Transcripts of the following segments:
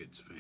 Rockets fan.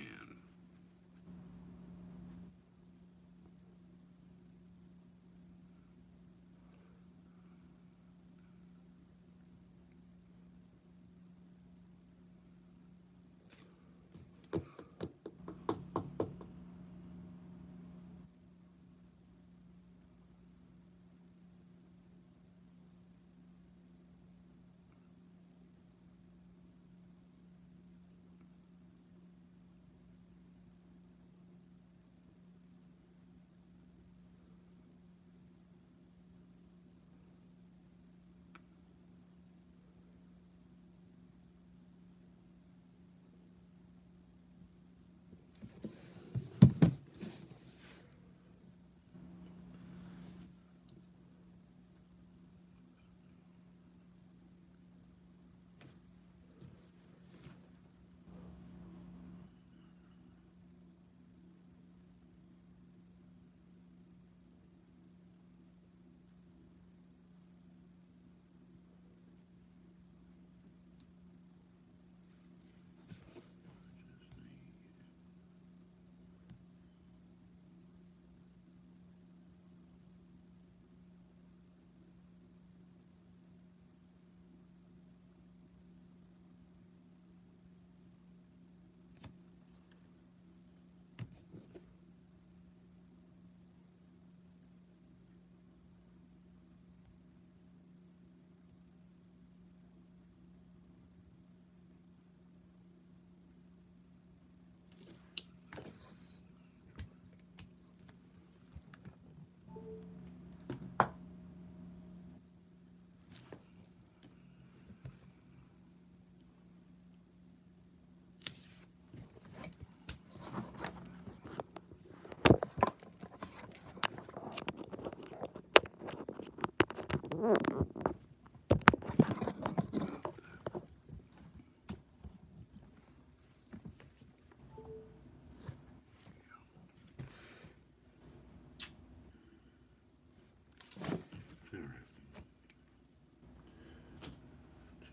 All right.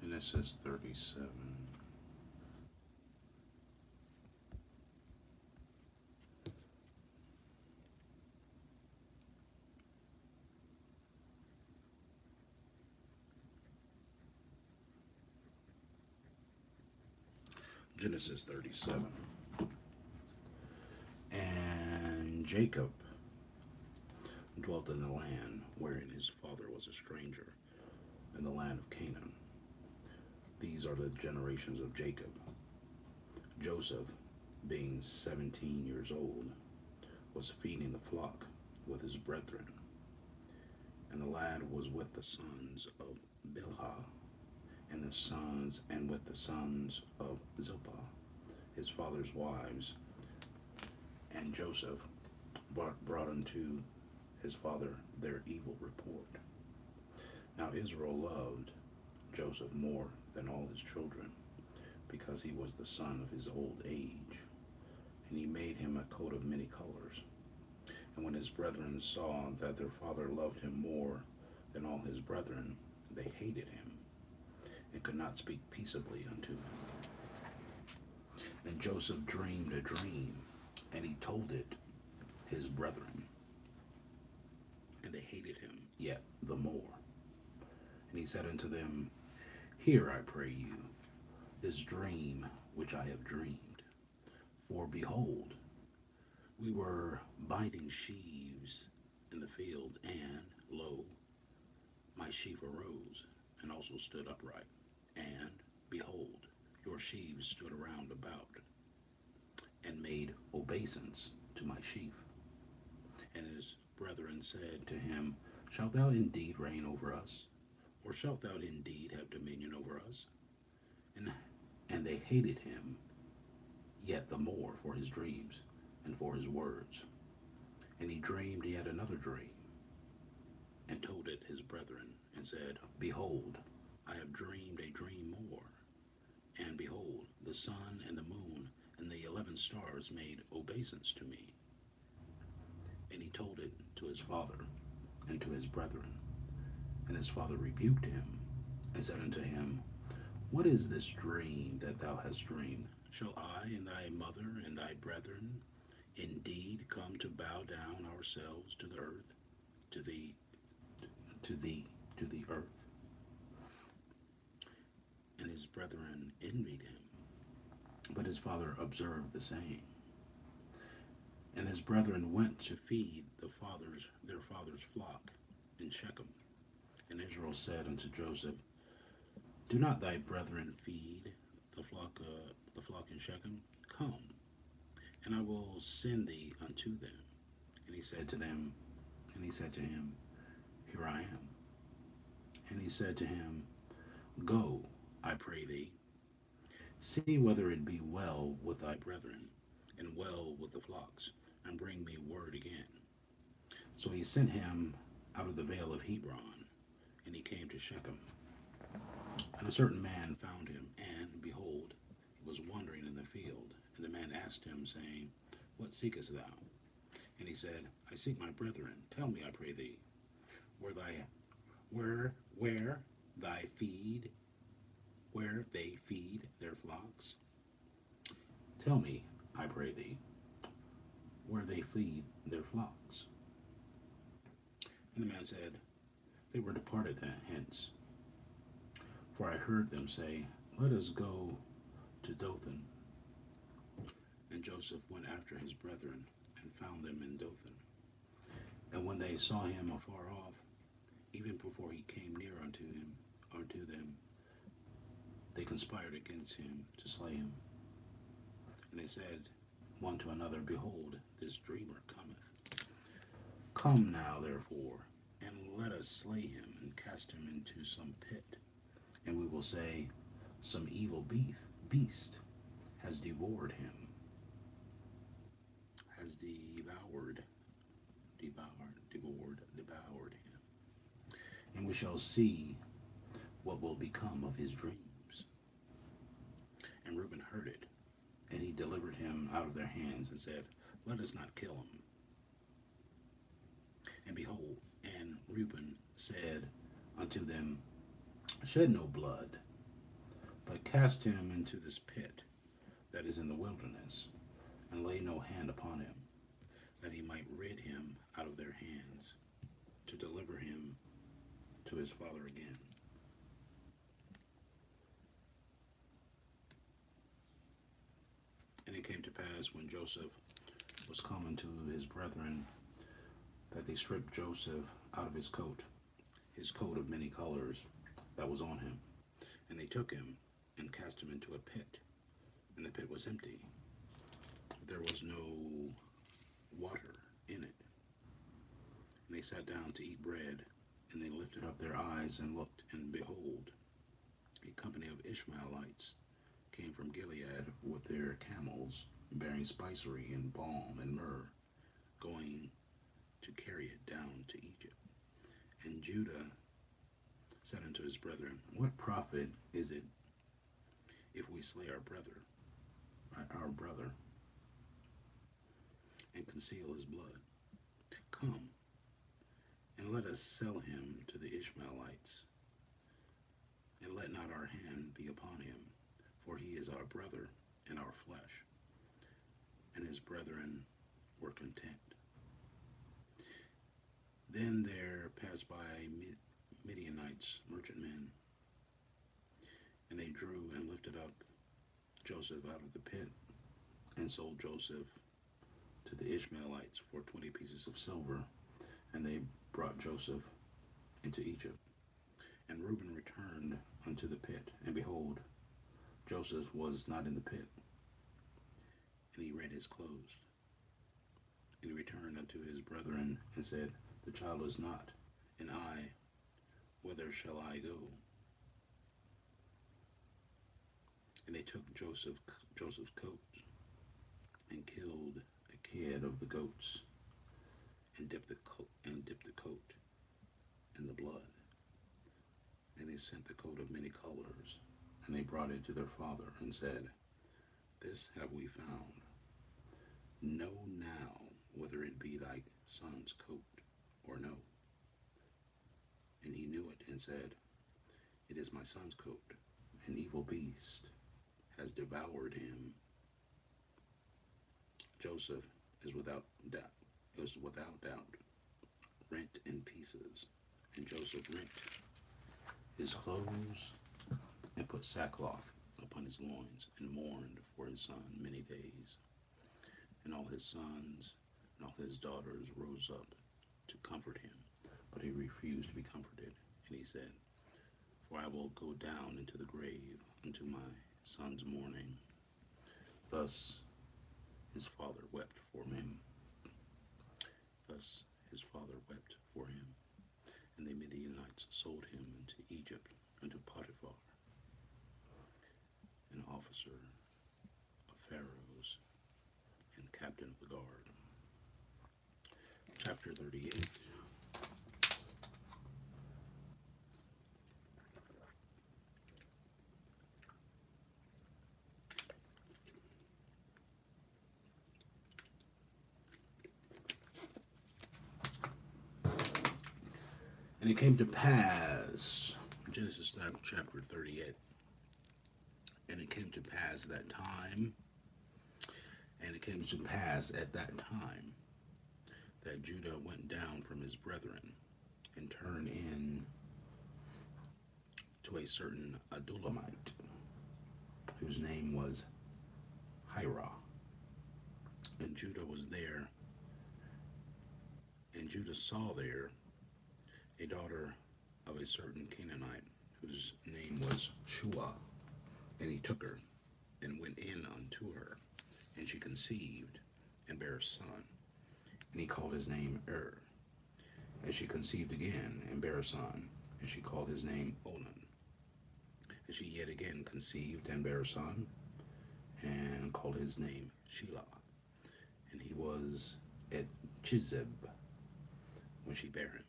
Genesis 37. Genesis 37. And Jacob dwelt in the land wherein his father was a stranger, in the land of Canaan. These are the generations of Jacob. Joseph, being 17 years old, was feeding the flock with his brethren, and the lad was with the sons of Bilhah, and with the sons of Zilpah, his father's wives. And Joseph brought unto his father their evil report. Now Israel loved Joseph more than all his children, because he was the son of his old age, and he made him a coat of many colors. And when his brethren saw that their father loved him more than all his brethren, they hated him, and could not speak peaceably unto him. Then Joseph dreamed a dream, and he told it his brethren, and they hated him yet the more. And he said unto them, Hear, I pray you, this dream which I have dreamed. For behold, we were binding sheaves in the field, and lo, my sheaf arose, and also stood upright. And behold, your sheaves stood around about, and made obeisance to my sheaf. And his brethren said to him, Shalt thou indeed reign over us? Or shalt thou indeed have dominion over us? And, and they hated him yet the more for his dreams and for his words. And he dreamed yet another dream, and told it his brethren, and said, Behold, I have dreamed a dream more. And behold, the sun and the moon and the 11 stars made obeisance to me. And he told it to his father and to his brethren. And his father rebuked him, and said unto him, What is this dream that thou hast dreamed? Shall I and thy mother and thy brethren indeed come to bow down ourselves to the earth, to thee, to thee, to the earth? And his brethren envied him. But his father observed the saying. And his brethren went to feed their father's flock in Shechem. And Israel said unto Joseph, Do not thy brethren feed the flock in Shechem? Come, and I will send thee unto them. And he said to them, and he said to him, Here I am. And he said to him, Go, I pray thee, see whether it be well with thy brethren, and well with the flocks, and bring me word again. So he sent him out of the vale of Hebron, and he came to Shechem. And a certain man found him, and, behold, he was wandering in the field. And the man asked him, saying, What seekest thou? And he said, I seek my brethren. Tell me, I pray thee, where thy feed, where they feed their flocks? Tell me, I pray thee, where they feed their flocks. And the man said, They were departed hence. For I heard them say, Let us go to Dothan. And Joseph went after his brethren, and found them in Dothan. And when they saw him afar off, even before he came near unto them, they conspired against him to slay him. And they said one to another, Behold, this dreamer cometh. Come now, therefore, and let us slay him, and cast him into some pit. And we will say, Some evil beast has devoured him, has devoured him. And we shall see what will become of his dreams. And Reuben heard it, and he delivered him out of their hands, and said, Let us not kill him. And behold, and Reuben said unto them, Shed no blood, but cast him into this pit that is in the wilderness, and lay no hand upon him, that he might rid him out of their hands, to deliver him to his father again. And it came to pass, when Joseph was come unto his brethren, that they stripped Joseph out of his coat of many colors that was on him. And they took him, and cast him into a pit, and the pit was empty. There was no water in it. And they sat down to eat bread, and they lifted up their eyes and looked, and behold, a company of Ishmaelites came from Gilead with their camels, bearing spicery and balm and myrrh, going to carry it down to Egypt. And Judah said unto his brethren, What profit is it if we slay our brother, and conceal his blood? Come, and let us sell him to the Ishmaelites, and let not our hand be upon him, for he is our brother and our flesh. And his brethren were content. Then there passed by Midianites, merchantmen, and they drew and lifted up Joseph out of the pit, and sold Joseph to the Ishmaelites for 20 pieces of silver, and they brought Joseph into Egypt. And Reuben returned unto the pit, and behold, Joseph was not in the pit. And he rent his clothes. And he returned unto his brethren, and said, The child is not, and I, whither shall I go? And they took Joseph's coat, and killed a kid of the goats, and dipped the coat in the blood. And they sent the coat of many colors, and they brought it to their father, and said, This have we found. Know now whether it be thy son's coat or no. And he knew it, and said, It is my son's coat. An evil beast has devoured him. Joseph is without doubt rent in pieces. And Joseph rent his clothes and put sackcloth upon his loins and mourned for his son many days. And all his sons and all his daughters rose up to comfort him, but he refused to be comforted. And he said, "For I will go down into the grave unto my son's mourning." Thus his father wept for him. Thus his father wept for him. And the Midianites sold him into Egypt, unto Potiphar, an officer of Pharaoh's and captain of the guard. Chapter 38. And it came to pass, Genesis chapter 38, and it came to pass that time, and it came to pass at that time, that Judah went down from his brethren, and turned in to a certain Adullamite, whose name was Hirah. And Judah was there, and Judah saw there a daughter of a certain Canaanite, whose name was Shua. And he took her, and went in unto her, and she conceived, and bare a son. And he called his name And she conceived again, and bare a son, and she called his name Onan. And she yet again conceived, and bare a son, and called his name Shelah. And he was at Chizib when she bare him.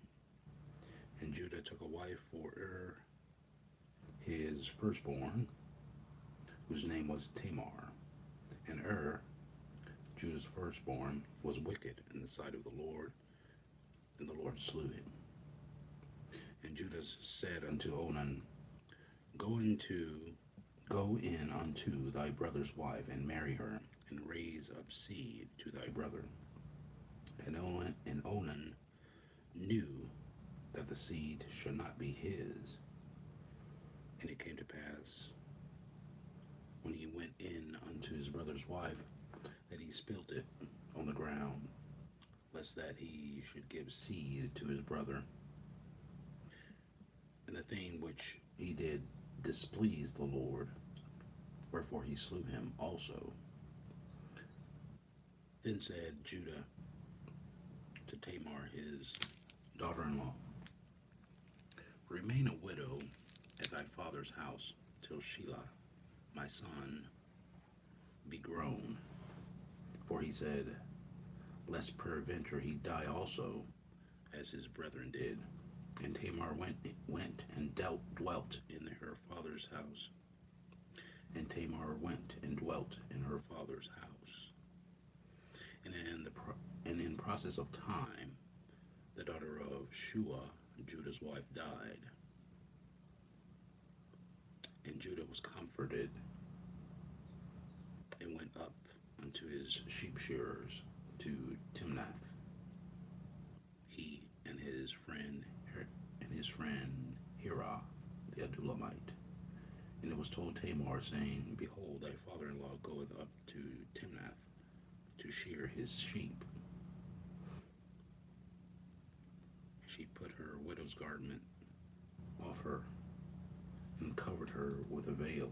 And Judah took a wife for his firstborn, whose name was Tamar. And Judah's firstborn, was wicked in the sight of the Lord, and the Lord slew him. And Judah said unto Onan, Go in unto thy brother's wife, and marry her, and raise up seed to thy brother. And Onan knew that the seed should not be his. And it came to pass, when he went in unto his brother's wife, that he spilt it on the ground, lest that he should give seed to his brother. And the thing which he did displeased the Lord, wherefore he slew him also. Then said Judah to Tamar his daughter-in-law, Remain a widow at thy father's house till Shelah, my son, be grown. For he said, Lest peradventure he die also, as his brethren did. And Tamar went and dwelt in her father's house. And Tamar went and dwelt in her father's house. And in process of time, the daughter of Shua, Judah's wife, died. And Judah was comforted, and went up unto his sheep shearers to Timnath, he and his friend Hirah the Adullamite. And it was told Tamar, saying, Behold, thy father-in-law goeth up to Timnath to shear his sheep. She put her widow's garment off her, and covered her with a veil.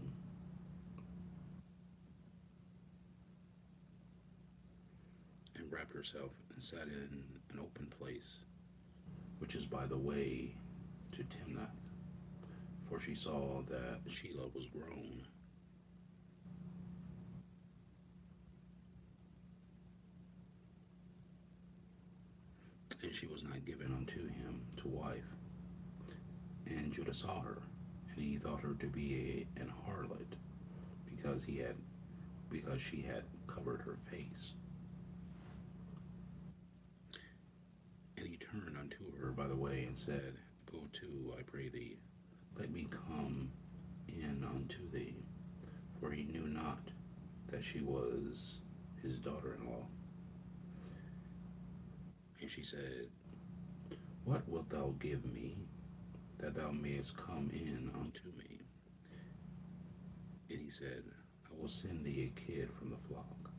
And wrapped herself, and sat in an open place, which is by the way to Timnath, for she saw that Shelah was grown. And she was not given unto him to wife. And Judah saw her, and he thought her to be an harlot, because she had covered her face. And he turned unto her by the way, and said, Go to, I pray thee, let me come in unto thee. For he knew not that she was his daughter-in-law. And she said, What wilt thou give me, that thou mayest come in unto me? And he said, I will send thee a kid from the flock.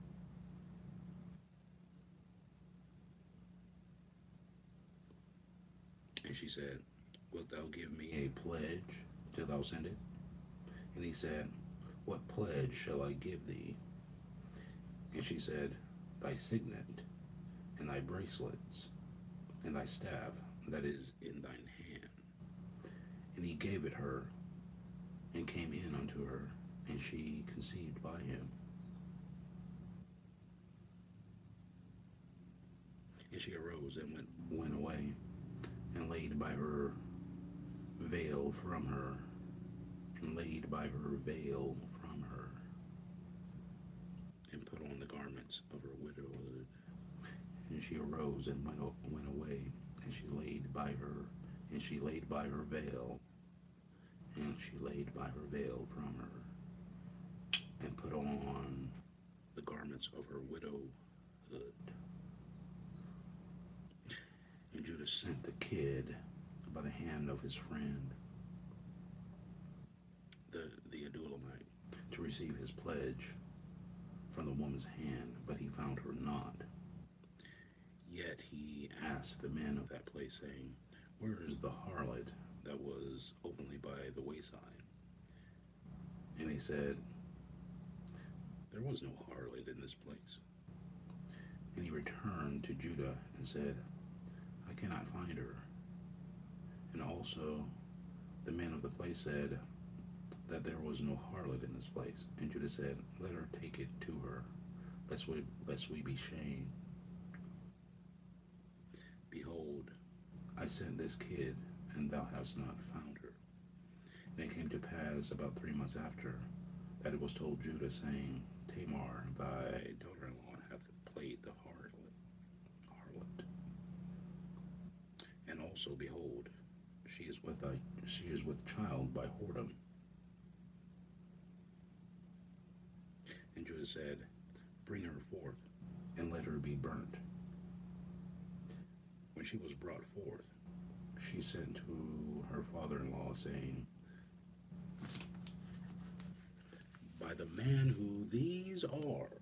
And she said, Wilt thou give me a pledge till thou send it? And he said, What pledge shall I give thee? And she said, Thy signet, and thy bracelets, and thy staff that is in thine hand. And he gave it her, and came in unto her, and she conceived by him. And she arose and went away, and laid by her veil from her, and laid by her veil from her, and put on the garments of her widowhood. And she arose and went away, and she laid by her, and she laid by her veil, and she laid by her veil from her, and put on the garments of her widowhood. And Judah sent the kid by the hand of his friend, the Adulamite, to receive his pledge from the woman's hand, but he found her not. Yet he asked the men of that place, saying, Where is the harlot that was openly by the wayside? And they said, There was no harlot in this place. And he returned to Judah and said, I cannot find her. And also the men of the place said that there was no harlot in this place. And Judah said, Let her take it to her, lest we be shamed. Behold, I sent this kid, and thou hast not found her. And it came to pass about 3 months after, that it was told Judah, saying, Tamar, thy daughter-in-law, hath played the harlot. And also, behold, she is with child by whoredom. And Judah said, Bring her forth, and let her be burnt. When she was brought forth, she sent to her father-in-law, saying, By the man who these are,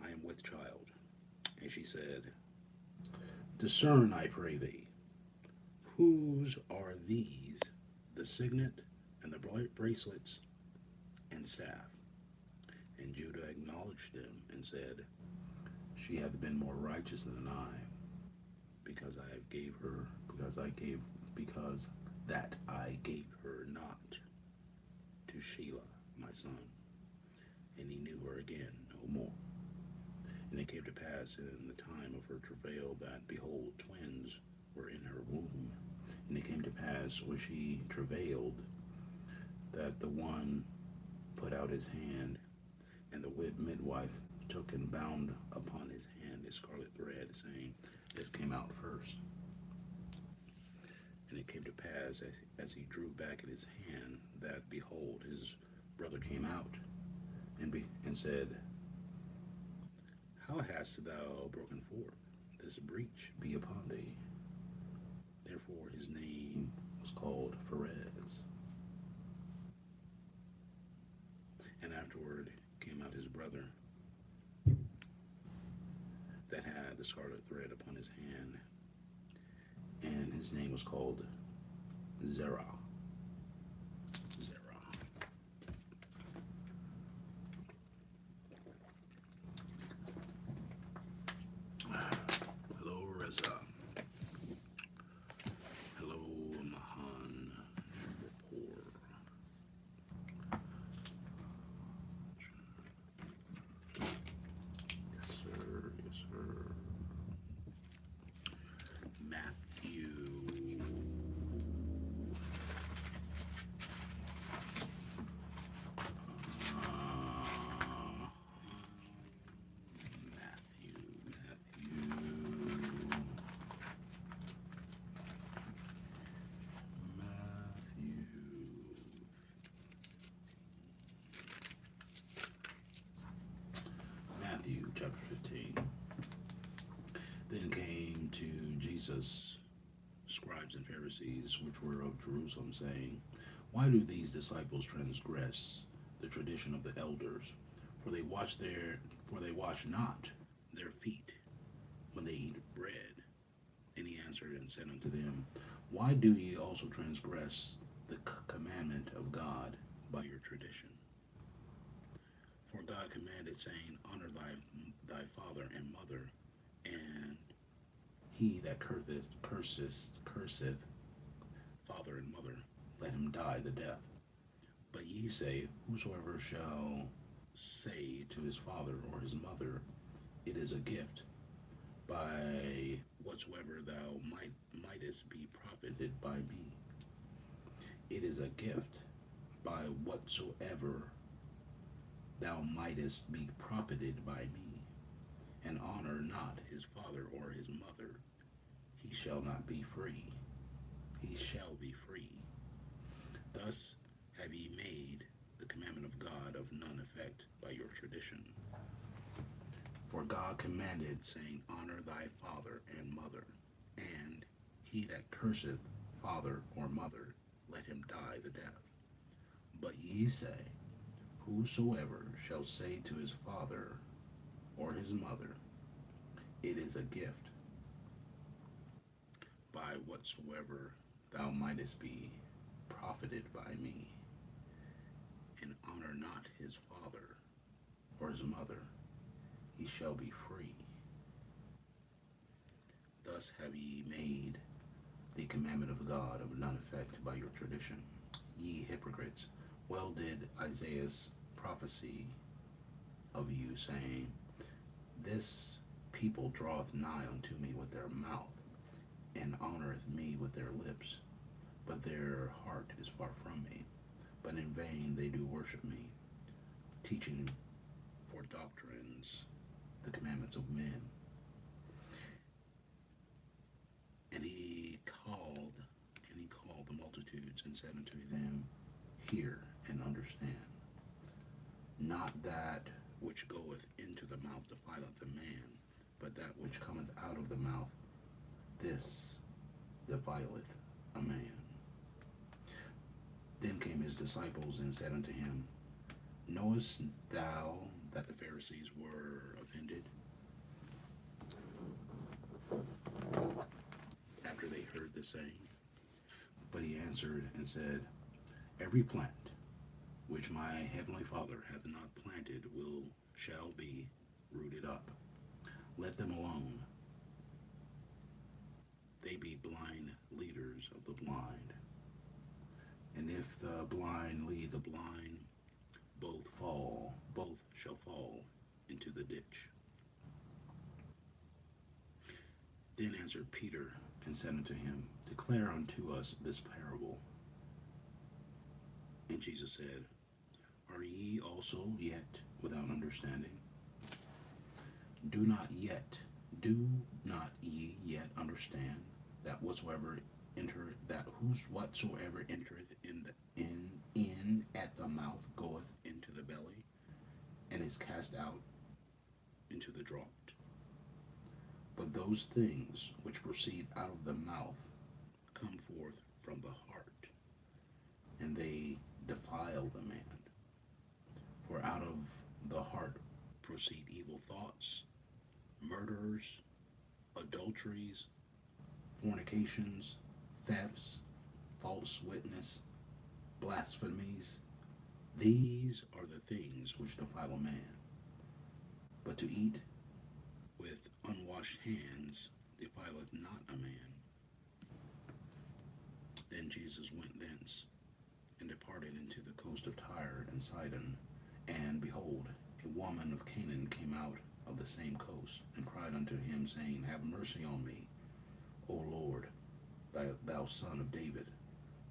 I am with child. And she said, Discern, I pray thee, whose are these, the signet, and the bracelets, and staff? And Judah acknowledged them, and said, She hath been more righteous than I, because that I gave her not to Shelah my son. And he knew her again no more. And it came to pass in the time of her travail that, behold, twins were in her womb. And it came to pass when she travailed that the one put out his hand, and the midwife took and bound upon his hand a scarlet thread, saying, This came out first. And it came to pass, as he drew back in his hand, that, behold, his brother came out, and said, How hast thou broken forth? This breach be upon thee. Therefore his name was called Pharez. And afterward came out his brother, that had the scarlet thread upon his hand, and his name was called Zerah. Hello, Reza. Hello, Mahan Rapport. Yes, sir. Yes, sir. Matthew. Jesus, scribes and Pharisees, which were of Jerusalem, saying, Why do these disciples transgress the tradition of the elders? For they wash not their feet when they eat bread. And he answered and said unto them, Why do ye also transgress the commandment of God by your tradition? For God commanded, saying, Honor thy father and mother, and he that curseth father and mother, let him die the death. But ye say, Whosoever shall say to his father or his mother, It is a gift, by whatsoever thou mightest be profited by me. It is a gift, by whatsoever thou mightest be profited by me. And honor not his father or his mother, he shall not be free. He shall be free. Thus have ye made the commandment of God of none effect by your tradition. For God commanded, saying, Honor thy father and mother, and he that curseth father or mother, let him die the death. But ye say, Whosoever shall say to his father or his mother, It is a gift, by whatsoever thou mightest be profited by me, and honor not his father or his mother, he shall be free. Thus have ye made the commandment of God of none effect by your tradition. Ye hypocrites, well did Isaiah prophesy of you, saying, This people draweth nigh unto me with their mouth, and honoreth me with their lips, but their heart is far from me. But in vain they do worship me, teaching for doctrines the commandments of men. And he called the multitudes, and said unto them, Hear and understand. Not that which goeth into the mouth defileth a man, but that which cometh out of the mouth, this defileth a man. Then came his disciples and said unto him, Knowest thou that the Pharisees were offended after they heard the saying? But he answered and said, Every plant which my heavenly Father hath not planted shall be rooted up. Let them alone. They be blind leaders of the blind. And if the blind lead the blind, both shall fall into the ditch. Then answered Peter and said unto him, Declare unto us this parable. And Jesus said, Are ye also yet without understanding? Do not ye yet understand that whatsoever entereth in at the mouth goeth into the belly, and is cast out into the draught? But those things which proceed out of the mouth come forth from the heart, and they defile the man. For out of the heart proceed evil thoughts, murders, adulteries, fornications, thefts, false witness, blasphemies. These are the things which defile a man. But to eat with unwashed hands defileth not a man. Then Jesus went thence, and departed into the coast of Tyre and Sidon. And behold, a woman of Canaan came out of the same coast, and cried unto him, saying, Have mercy on me, O Lord, thou son of David.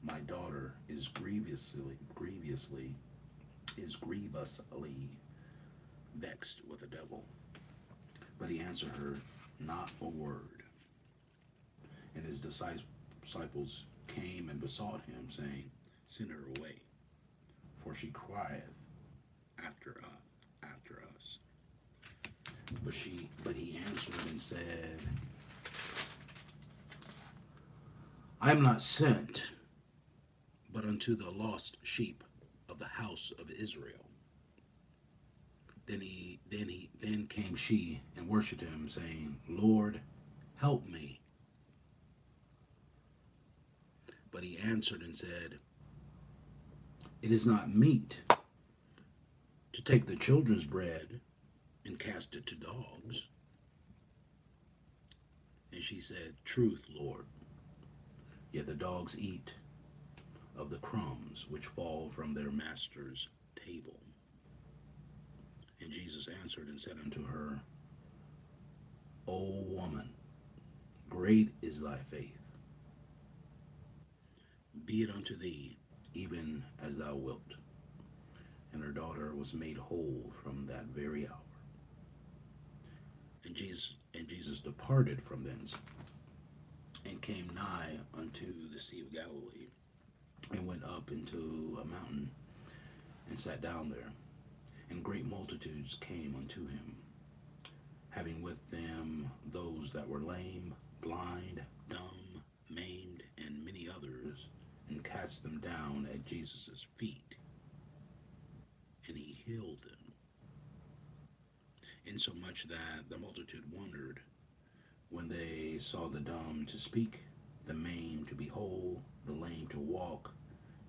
My daughter is grievously vexed with a devil. But he answered her not a word. And his disciples came and besought him, saying, Send her away, for she crieth after us. But he answered and said I am not sent but unto the lost sheep of the house of Israel. Then came she and worshipped him, saying, Lord, help me. But he answered and said, It is not meet to take the children's bread and cast it to dogs. And she said, Truth, Lord, yet the dogs eat of the crumbs which fall from their master's table. And Jesus answered and said unto her, O woman, great is thy faith. Be it unto thee even as thou wilt. And her daughter was made whole from that very hour. And Jesus departed from thence, and came nigh unto the Sea of Galilee, and went up into a mountain, and sat down there. And great multitudes came unto him, having with them those that were lame, blind, dumb, maimed, and many others, and cast them down at Jesus' feet, and he healed them. Insomuch that the multitude wondered when they saw the dumb to speak, the maimed to be whole, the lame to walk,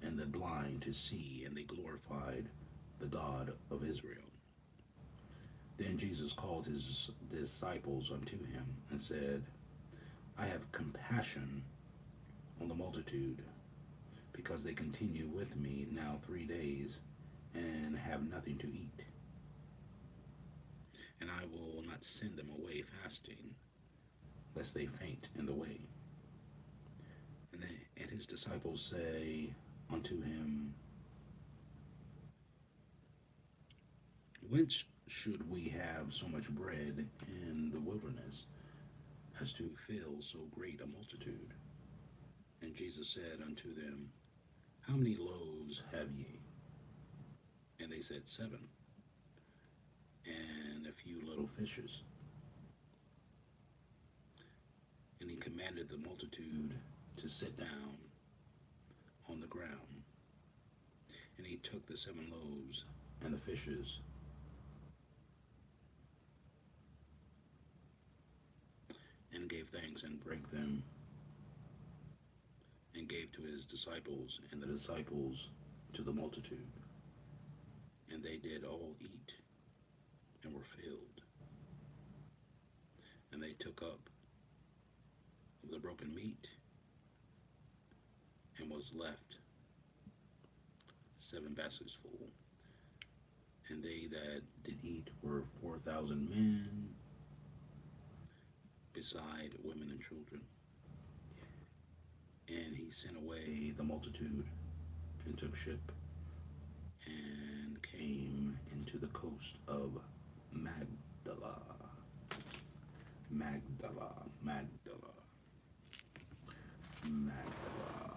and the blind to see, and they glorified the God of Israel. Then Jesus called his disciples unto him, and said, I have compassion on the multitude, because they continue with me now 3 days, and have nothing to eat. And I will not send them away fasting, lest they faint in the way. And his disciples say unto him, Whence should we have so much bread in the wilderness, as to fill so great a multitude? And Jesus said unto them, How many loaves have ye? And they said, 7, and a few little fishes. And he commanded the multitude to sit down on the ground. And he took the 7 loaves and the fishes, and gave thanks, and brake them, and gave to his disciples, and the disciples to the multitude. And they did all eat, and were filled. And they took up of the broken meat, and was left 7 baskets full. And they that did eat were 4,000 men, beside women and children. And he sent away the multitude, and took ship, and came into the coast of Magdala. Magdala. Magdala. Magdala.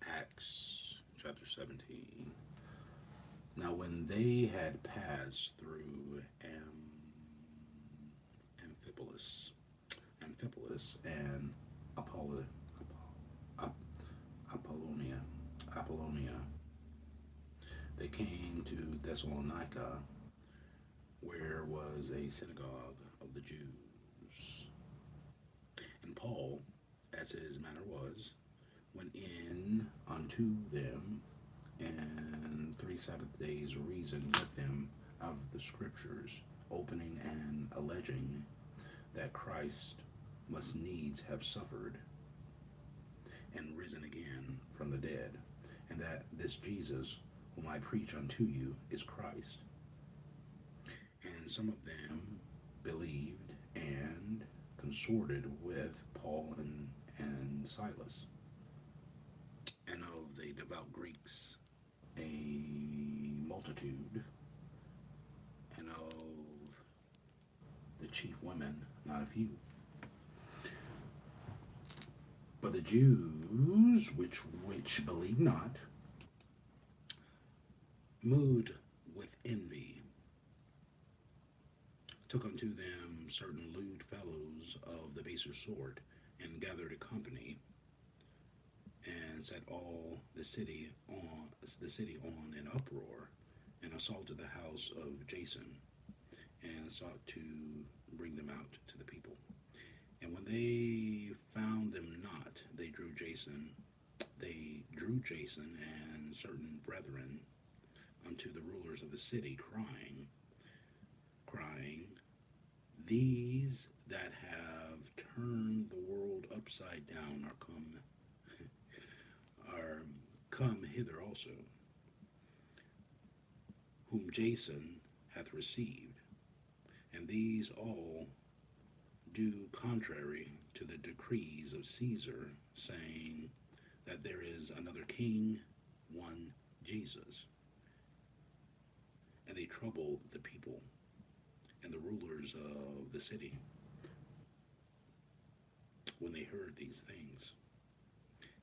Acts chapter 17. Now when they had passed through Amphipolis and Apollonia, they came to Thessalonica, where was a synagogue of the Jews. And Paul, as his manner was, went in unto them, and 3 Sabbath days reasoned with them out of the Scriptures, opening and alleging that Christ must needs have suffered and risen again from the dead, and that this Jesus, whom I preach unto you is Christ. And some of them believed and consorted with Paul and Silas. And of the devout Greeks, a multitude, and of the chief women, not a few. But the Jews, which believe not, moved with envy, took unto them certain lewd fellows of the baser sort, and gathered a company, and set all the city on an uproar, and assaulted the house of Jason, and sought to bring them out to the people. And when they found them not, they drew Jason and certain brethren unto the rulers of the city, crying, these that have turned the world upside down are come hither also, whom Jason hath received, and these all do contrary to the decrees of Caesar, saying that there is another king, one Jesus. And they troubled the people and the rulers of the city when they heard these things.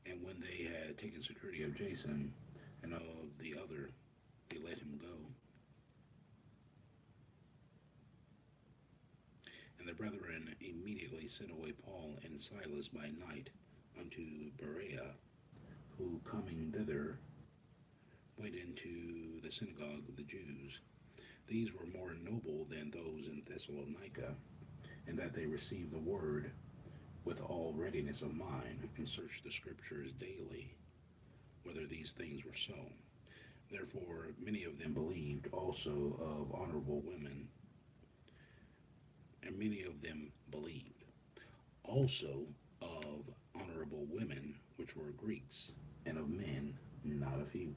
And when they had taken security of Jason and of the other, they let him go. And the brethren immediately sent away Paul and Silas by night unto Berea, who coming thither went into the synagogue of the Jews. These were more noble than those in Thessalonica, in that they received the word with all readiness of mind, and searched the scriptures daily, whether these things were so. Therefore many of them believed also of honorable women, and many of them believed also of honorable women which were Greeks, and of men not a few.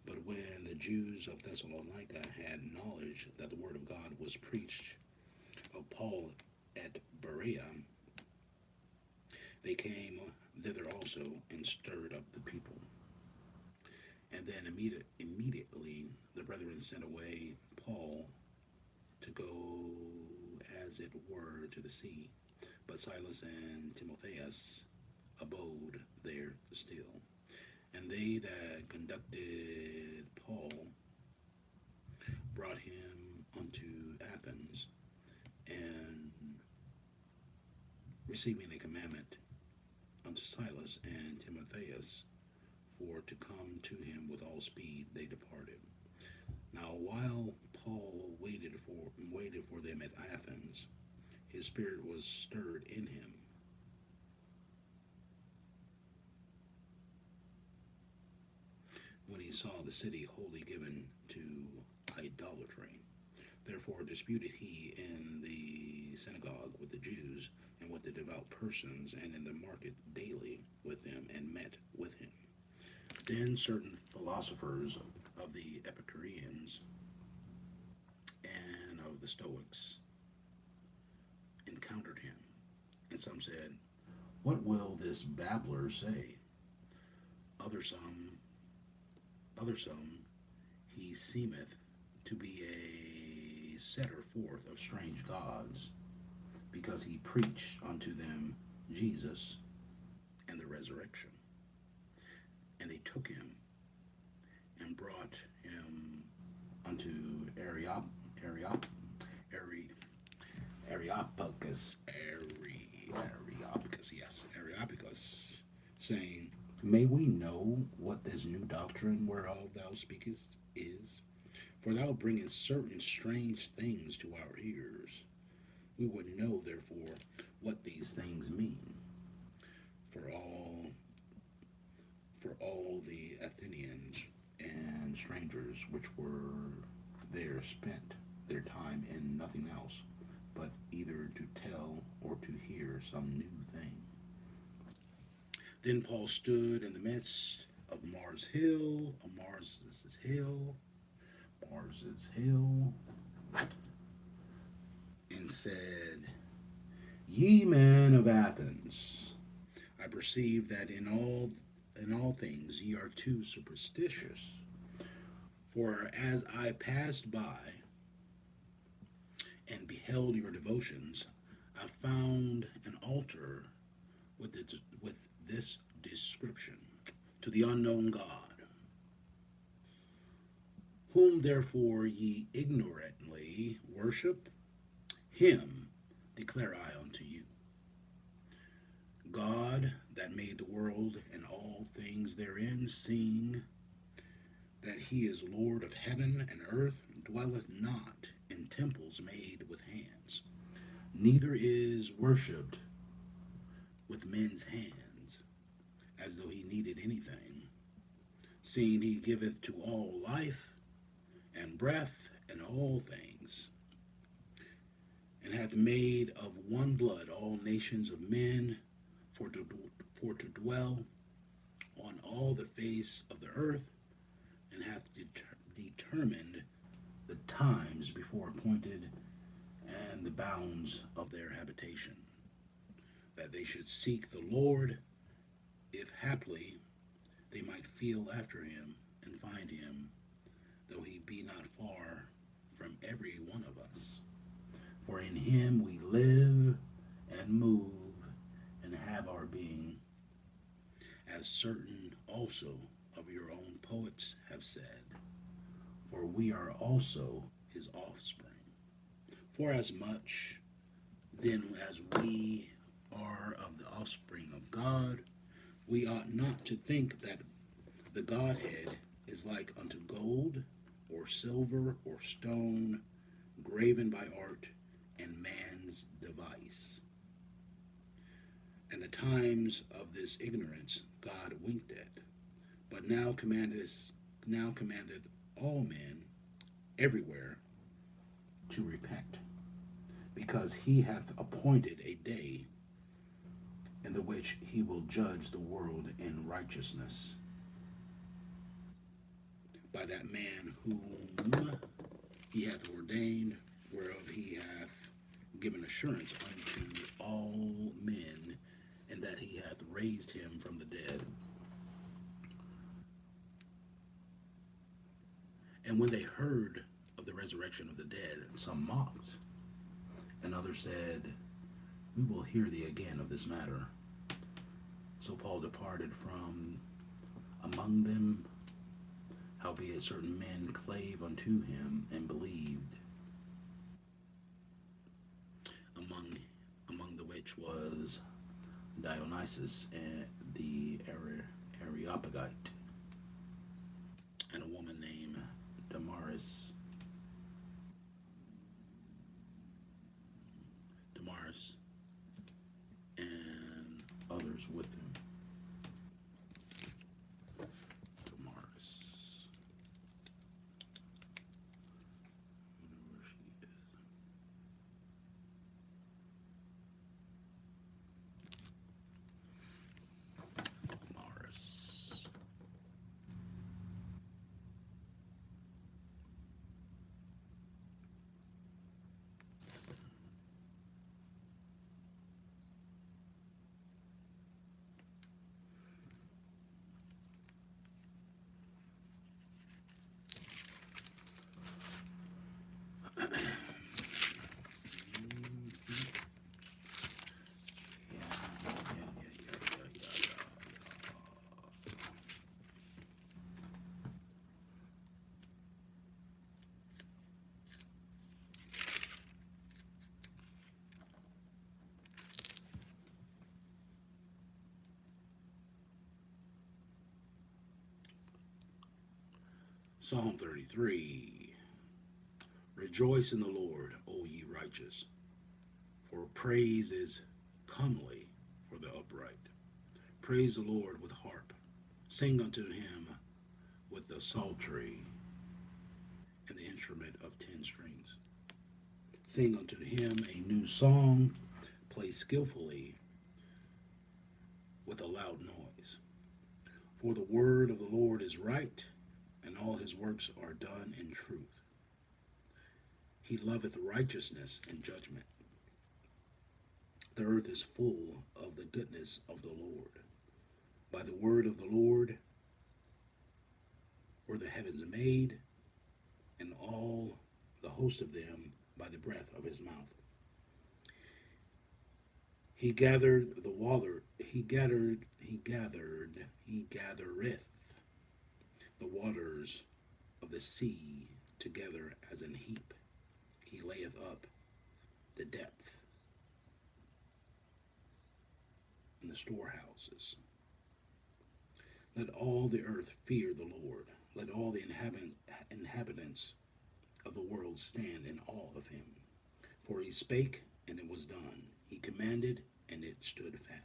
But when the Jews of Thessalonica had knowledge that the word of God was preached of Paul at Berea, they came thither also and stirred up the people. And then immediately the brethren sent away Paul to go, as it were, to the sea. But Silas and Timotheus abode there still. And they that conducted Paul brought him unto Athens, and receiving a commandment unto Silas and Timotheus for to come to him with all speed, they departed. Now while Paul waited for them at Athens, his spirit was stirred in him, when he saw the city wholly given to idolatry. Therefore disputed he in the synagogue with the Jews and with the devout persons, and in the market daily with them, and met with him. Then certain philosophers of the Epicureans and of the Stoics encountered him, and some said, what will this babbler say? Other some, he seemeth to be a setter forth of strange gods, because he preached unto them Jesus and the resurrection. And they took him and brought him unto Areopagus, saying, may we know what this new doctrine whereof thou speakest is? For thou bringest certain strange things to our ears. We would know, therefore, what these things mean. For all the Athenians and strangers which were there spent their time in nothing else, but either to tell or to hear some new thing. Then Paul stood in the midst of Mars Hill, Mars' Hill, Mars's Hill, and said, Ye men of Athens, I perceive that in all things ye are too superstitious. For as I passed by and beheld your devotions, I found an altar with this description: to the unknown God, whom therefore ye ignorantly worship, him declare I unto you. God that made the world and all things therein, seeing that he is Lord of heaven and earth, dwelleth not in temples made with hands, neither is worshipped with men's hands, as though he needed anything, seeing he giveth to all life and breath and all things, and hath made of one blood all nations of men for to dwell on all the face of the earth, and hath determined the times before appointed and the bounds of their habitation, that they should seek the Lord, if haply they might feel after him and find him, though he be not far from every one of us. For in him we live and move and have our being, as certain also of your own poets have said, for we are also his offspring. For as much then as we are of the offspring of God, we ought not to think that the Godhead is like unto gold, or silver, or stone, graven by art and man's device. And the times of this ignorance God winked at, but now commandeth all men everywhere to repent, because he hath appointed a day in the which he will judge the world in righteousness by that man whom he hath ordained, whereof he hath given assurance unto all men, and that he hath raised him from the dead. And when they heard of the resurrection of the dead, some mocked, and others said, We will hear thee again of this matter. So Paul departed from among them, howbeit certain men clave unto him and believed, among the which was Dionysius and the Areopagite, and a woman named Damaris, and others with him. Damaris. Where she is. Damaris. Psalm 33. Rejoice in the Lord, O ye righteous, for praise is comely for the upright. Praise the Lord with harp. Sing unto him with the psaltery and the instrument of 10 strings. Sing unto him a new song. Play skillfully with a loud noise. For the word of the Lord is right, and all his works are done in truth. He loveth righteousness and judgment. The earth is full of the goodness of the Lord. By the word of the Lord were the heavens made, and all the host of them by the breath of his mouth. He gathered the water, he gathereth the waters of the sea together as an heap. He layeth up the depth in the storehouses. Let all the earth fear the Lord. Let all the inhabitants of the world stand in awe of him. For he spake, and it was done. He commanded, and it stood fast.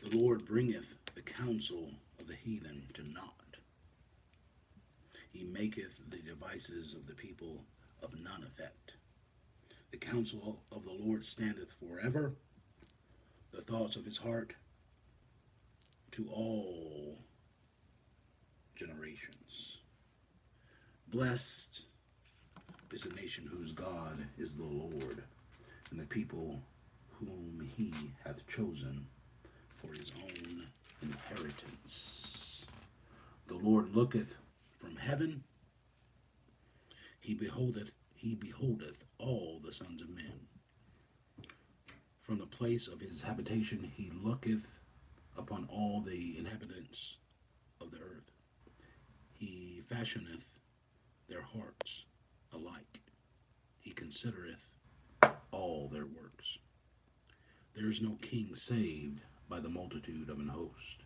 The Lord bringeth the counsel of the heathen to naught. He maketh the devices of the people of none effect. The counsel of the Lord standeth forever, the thoughts of his heart to all generations. Blessed is the nation whose God is the Lord, and the people whom he hath chosen for his own inheritance. The Lord looketh from heaven, he beholdeth all the sons of men. From the place of his habitation he looketh upon all the inhabitants of the earth. He fashioneth their hearts alike. He considereth all their works. There is no king saved by the multitude of an host.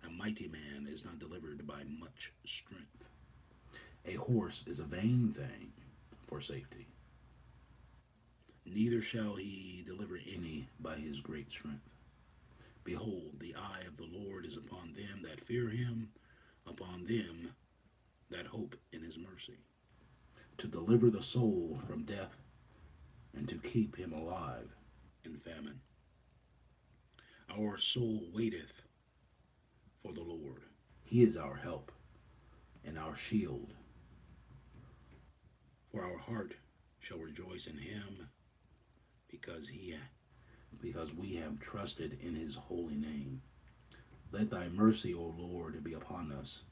A mighty man is not delivered by much strength. A horse is a vain thing for safety. Neither shall he deliver any by his great strength. Behold, the eye of the Lord is upon them that fear him, upon them that hope in his mercy, to deliver the soul from death, and to keep him alive in famine. Our soul waiteth for the Lord. He is our help and our shield. For our heart shall rejoice in him, because we have trusted in his holy name. Let thy mercy, O Lord, be upon us,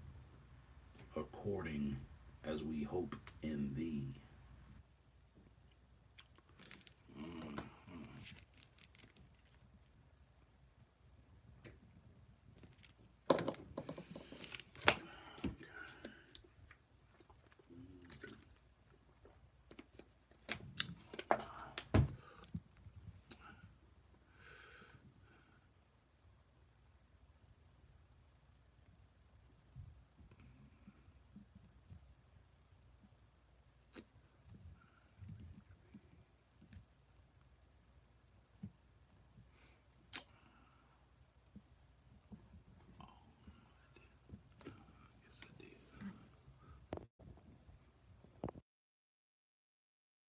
according as we hope in thee.